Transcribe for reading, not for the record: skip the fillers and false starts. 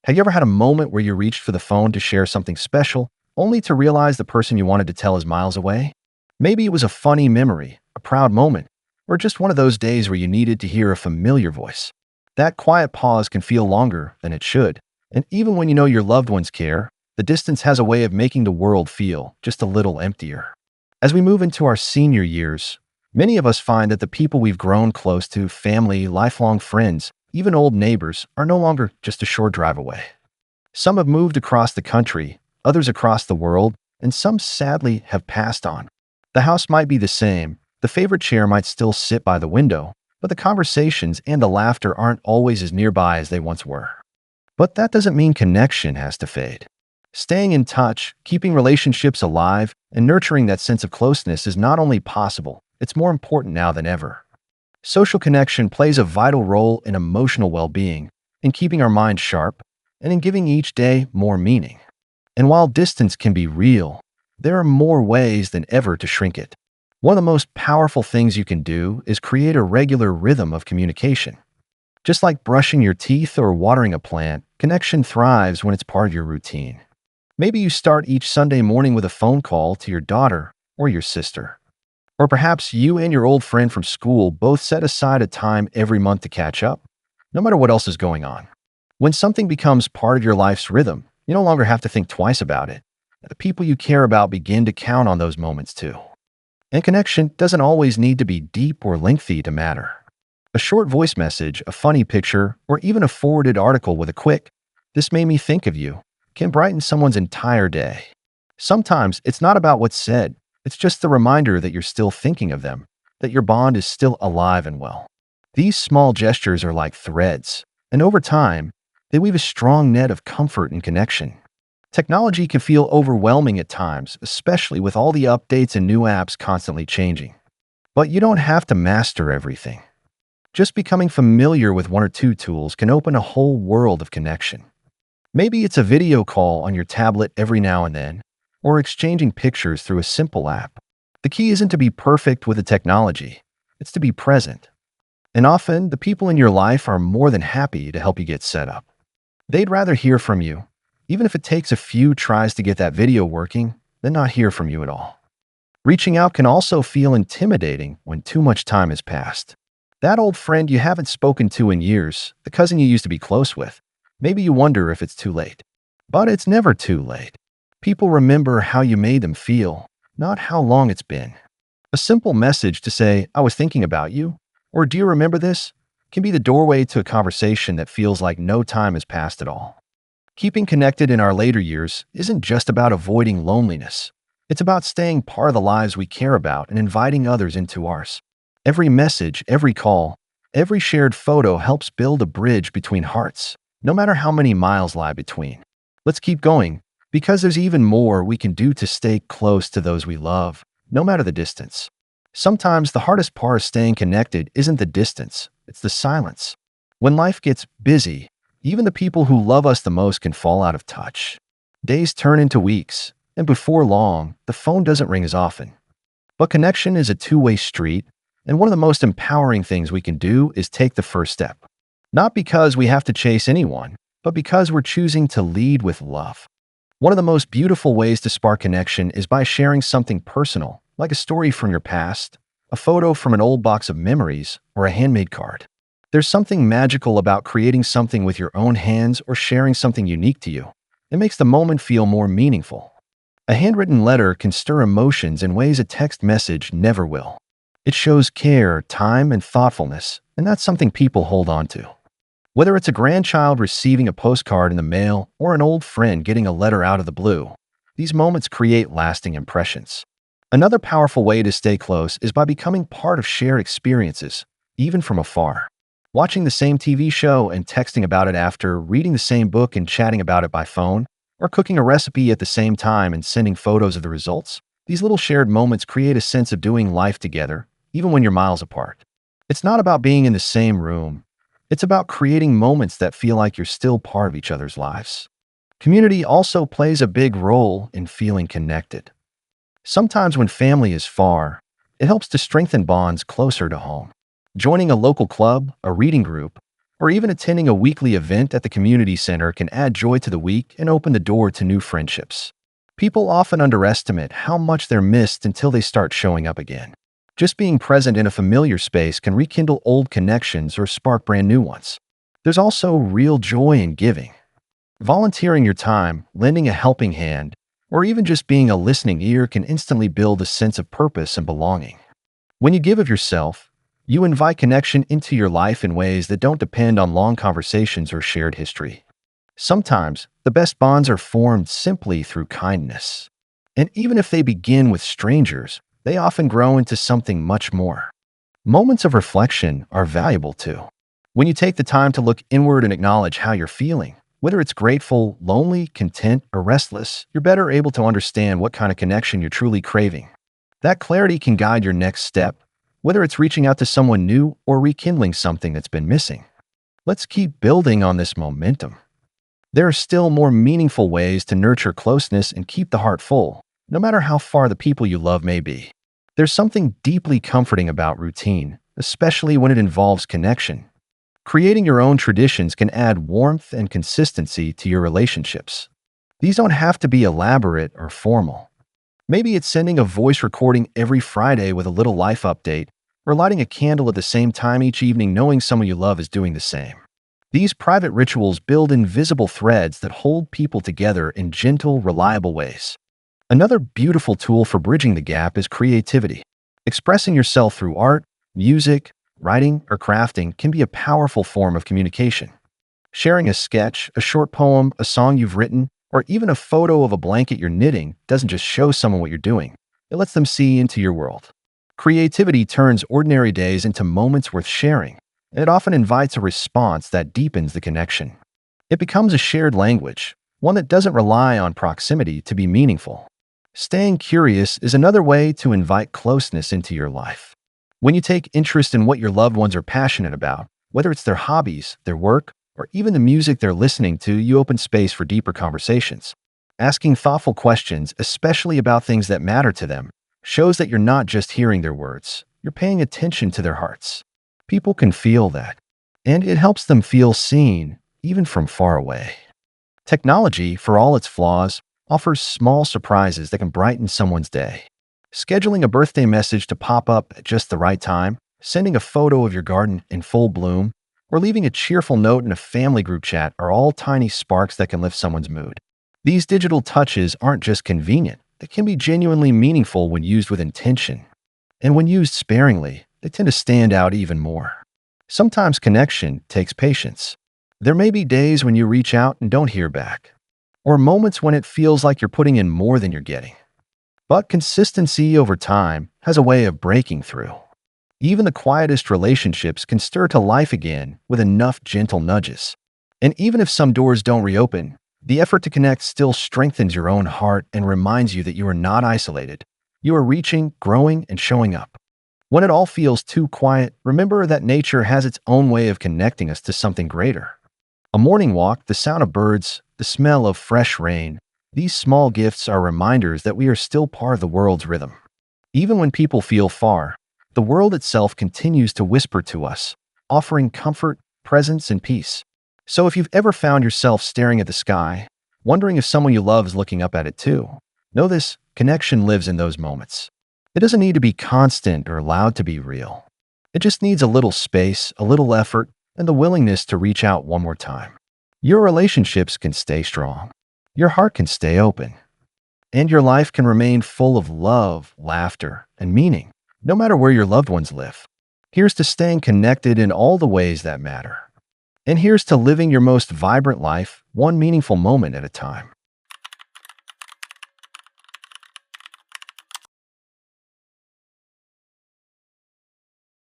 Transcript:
Have you ever had a moment where you reached for the phone to share something special, only to realize the person you wanted to tell is miles away? Maybe it was a funny memory, a proud moment, or just one of those days where you needed to hear a familiar voice. That quiet pause can feel longer than it should, and even when you know your loved ones care, the distance has a way of making the world feel just a little emptier. As we move into our senior years, many of us find that the people we've grown close to, family, lifelong friends, even old neighbors, are no longer just a short drive away. Some have moved across the country, others across the world, and some sadly have passed on. The house might be the same, the favorite chair might still sit by the window, but the conversations and the laughter aren't always as nearby as they once were. But that doesn't mean connection has to fade. Staying in touch, keeping relationships alive, and nurturing that sense of closeness is not only possible, it's more important now than ever. Social connection plays a vital role in emotional well-being, in keeping our minds sharp, and in giving each day more meaning. And while distance can be real, there are more ways than ever to shrink it. One of the most powerful things you can do is create a regular rhythm of communication. Just like brushing your teeth or watering a plant, connection thrives when it's part of your routine. Maybe you start each Sunday morning with a phone call to your daughter or your sister. Or perhaps you and your old friend from school both set aside a time every month to catch up, no matter what else is going on. When something becomes part of your life's rhythm, you no longer have to think twice about it. The people you care about begin to count on those moments too. And connection doesn't always need to be deep or lengthy to matter. A short voice message, a funny picture, or even a forwarded article with a quick, "This made me think of you," can brighten someone's entire day. Sometimes it's not about what's said, it's just the reminder that you're still thinking of them, that your bond is still alive and well. These small gestures are like threads, and over time, they weave a strong net of comfort and connection. Technology can feel overwhelming at times, especially with all the updates and new apps constantly changing. But you don't have to master everything. Just becoming familiar with one or two tools can open a whole world of connection. Maybe it's a video call on your tablet every now and then, or exchanging pictures through a simple app. The key isn't to be perfect with the technology, it's to be present. And often, the people in your life are more than happy to help you get set up. They'd rather hear from you, even if it takes a few tries to get that video working, than not hear from you at all. Reaching out can also feel intimidating when too much time has passed. That old friend you haven't spoken to in years, the cousin you used to be close with, maybe you wonder if it's too late. But it's never too late. People remember how you made them feel, not how long it's been. A simple message to say, "I was thinking about you," or "Do you remember this?" can be the doorway to a conversation that feels like no time has passed at all. Keeping connected in our later years isn't just about avoiding loneliness. It's about staying part of the lives we care about and inviting others into ours. Every message, every call, every shared photo helps build a bridge between hearts, no matter how many miles lie between. Let's keep going, because there's even more we can do to stay close to those we love, no matter the distance. Sometimes the hardest part of staying connected isn't the distance, it's the silence. When life gets busy, even the people who love us the most can fall out of touch. Days turn into weeks, and before long, the phone doesn't ring as often. But connection is a two-way street, and one of the most empowering things we can do is take the first step. Not because we have to chase anyone, but because we're choosing to lead with love. One of the most beautiful ways to spark connection is by sharing something personal, like a story from your past, a photo from an old box of memories, or a handmade card. There's something magical about creating something with your own hands or sharing something unique to you. It makes the moment feel more meaningful. A handwritten letter can stir emotions in ways a text message never will. It shows care, time, and thoughtfulness, and that's something people hold on to. Whether it's a grandchild receiving a postcard in the mail or an old friend getting a letter out of the blue, these moments create lasting impressions. Another powerful way to stay close is by becoming part of shared experiences, even from afar. Watching the same TV show and texting about it after, reading the same book and chatting about it by phone, or cooking a recipe at the same time and sending photos of the results, these little shared moments create a sense of doing life together, even when you're miles apart. It's not about being in the same room. It's about creating moments that feel like you're still part of each other's lives. Community also plays a big role in feeling connected. Sometimes when family is far, it helps to strengthen bonds closer to home. Joining a local club, a reading group, or even attending a weekly event at the community center can add joy to the week and open the door to new friendships. People often underestimate how much they're missed until they start showing up again. Just being present in a familiar space can rekindle old connections or spark brand new ones. There's also real joy in giving. Volunteering your time, lending a helping hand, or even just being a listening ear can instantly build a sense of purpose and belonging. When you give of yourself, you invite connection into your life in ways that don't depend on long conversations or shared history. Sometimes, the best bonds are formed simply through kindness. And even if they begin with strangers, they often grow into something much more. Moments of reflection are valuable too. When you take the time to look inward and acknowledge how you're feeling, whether it's grateful, lonely, content, or restless, you're better able to understand what kind of connection you're truly craving. That clarity can guide your next step, whether it's reaching out to someone new or rekindling something that's been missing. Let's keep building on this momentum. There are still more meaningful ways to nurture closeness and keep the heart full, no matter how far the people you love may be. There's something deeply comforting about routine, especially when it involves connection. Creating your own traditions can add warmth and consistency to your relationships. These don't have to be elaborate or formal. Maybe it's sending a voice recording every Friday with a little life update, or lighting a candle at the same time each evening knowing someone you love is doing the same. These private rituals build invisible threads that hold people together in gentle, reliable ways. Another beautiful tool for bridging the gap is creativity. Expressing yourself through art, music, writing, or crafting can be a powerful form of communication. Sharing a sketch, a short poem, a song you've written, or even a photo of a blanket you're knitting doesn't just show someone what you're doing. It lets them see into your world. Creativity turns ordinary days into moments worth sharing, and it often invites a response that deepens the connection. It becomes a shared language, one that doesn't rely on proximity to be meaningful. Staying curious is another way to invite closeness into your life. When you take interest in what your loved ones are passionate about, whether it's their hobbies, their work, or even the music they're listening to, you open space for deeper conversations. Asking thoughtful questions, especially about things that matter to them, shows that you're not just hearing their words, you're paying attention to their hearts. People can feel that, and it helps them feel seen, even from far away. Technology, for all its flaws, offers small surprises that can brighten someone's day. Scheduling a birthday message to pop up at just the right time, sending a photo of your garden in full bloom, or leaving a cheerful note in a family group chat are all tiny sparks that can lift someone's mood. These digital touches aren't just convenient, they can be genuinely meaningful when used with intention. And when used sparingly, they tend to stand out even more. Sometimes connection takes patience. There may be days when you reach out and don't hear back, or moments when it feels like you're putting in more than you're getting. But consistency over time has a way of breaking through. Even the quietest relationships can stir to life again with enough gentle nudges. And even if some doors don't reopen, the effort to connect still strengthens your own heart and reminds you that you are not isolated. You are reaching, growing, and showing up. When it all feels too quiet, remember that nature has its own way of connecting us to something greater. A morning walk, the sound of birds, the smell of fresh rain, these small gifts are reminders that we are still part of the world's rhythm. Even when people feel far, the world itself continues to whisper to us, offering comfort, presence, and peace. So if you've ever found yourself staring at the sky, wondering if someone you love is looking up at it too, know this: connection lives in those moments. It doesn't need to be constant or loud to be real. It just needs a little space, a little effort, and the willingness to reach out one more time. Your relationships can stay strong. Your heart can stay open. And your life can remain full of love, laughter, and meaning, no matter where your loved ones live. Here's to staying connected in all the ways that matter. And here's to living your most vibrant life, one meaningful moment at a time.